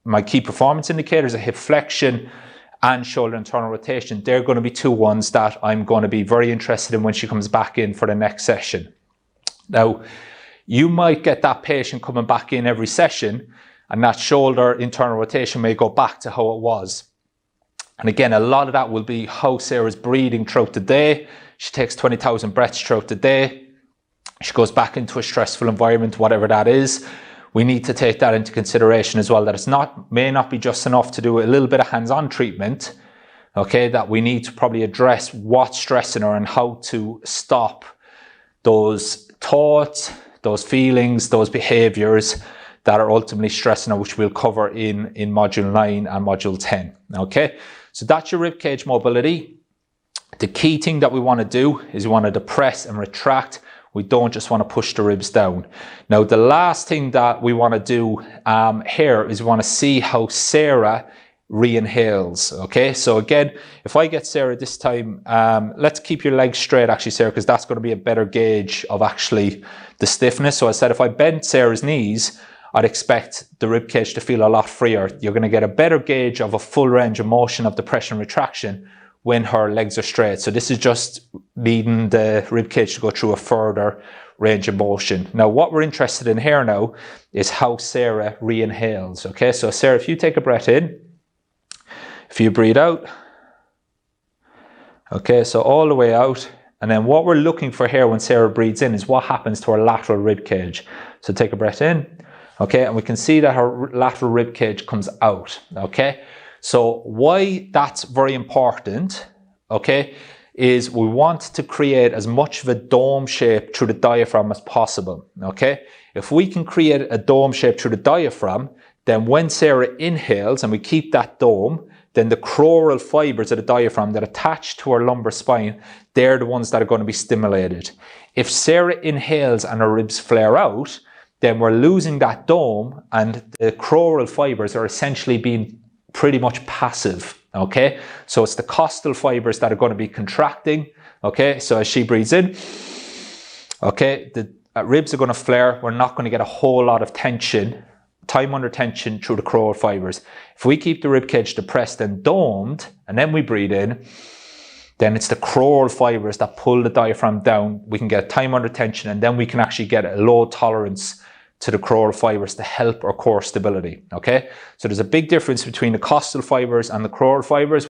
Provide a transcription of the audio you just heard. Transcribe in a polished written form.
my key performance indicators are hip flexion and shoulder internal rotation. They're going to be two ones that I'm going to be very interested in when she comes back in for the next session. Now, you might get that patient coming back in every session, and that shoulder internal rotation may go back to how it was. And again, a lot of that will be how Sarah's breathing throughout the day. She takes 20,000 breaths throughout the day. She goes back into a stressful environment, whatever that is. We need to take that into consideration as well, that it's may not be just enough to do a little bit of hands-on treatment, okay, that we need to probably address what's stressing her and how to stop those thoughts, those feelings, those behaviors that are ultimately stressing her, which we'll cover in module 9 and module 10, okay? So that's your ribcage mobility. The key thing that we want to do is we want to depress and retract. We don't just want to push the ribs down. Now, the last thing that we want to do here is we want to see how Sarah re-inhales, okay? So again, if I get Sarah this time, let's keep your legs straight actually, Sarah, because that's going to be a better gauge of actually the stiffness. So I said if I bent Sarah's knees, I'd expect the ribcage to feel a lot freer. You're going to get a better gauge of a full range of motion of depression and retraction when her legs are straight. So this is just needing the ribcage to go through a further range of motion. Now, what we're interested in here now is how Sarah re-inhales. Okay, so Sarah, if you take a breath in, if you breathe out, okay, so all the way out. And then what we're looking for here when Sarah breathes in is what happens to her lateral ribcage. So take a breath in, okay, and we can see that her lateral ribcage comes out, okay? So why that's very important, okay, is we want to create as much of a dome shape through the diaphragm as possible, okay? If we can create a dome shape through the diaphragm, then when Sarah inhales and we keep that dome, then the crural fibers of the diaphragm that attach to her lumbar spine, they're the ones that are going to be stimulated. If Sarah inhales and her ribs flare out, then we're losing that dome and the crural fibers are essentially being pretty much passive, okay? So it's the costal fibers that are going to be contracting, okay? So as she breathes in, okay, the ribs are going to flare. We're not going to get a whole lot of tension, time under tension through the crural fibers. If we keep the ribcage depressed and domed, and then we breathe in, then it's the crural fibers that pull the diaphragm down. We can get time under tension, and then we can actually get a low tolerance to the crural fibers to help our core stability, okay? So there's a big difference between the costal fibers and the crural fibers.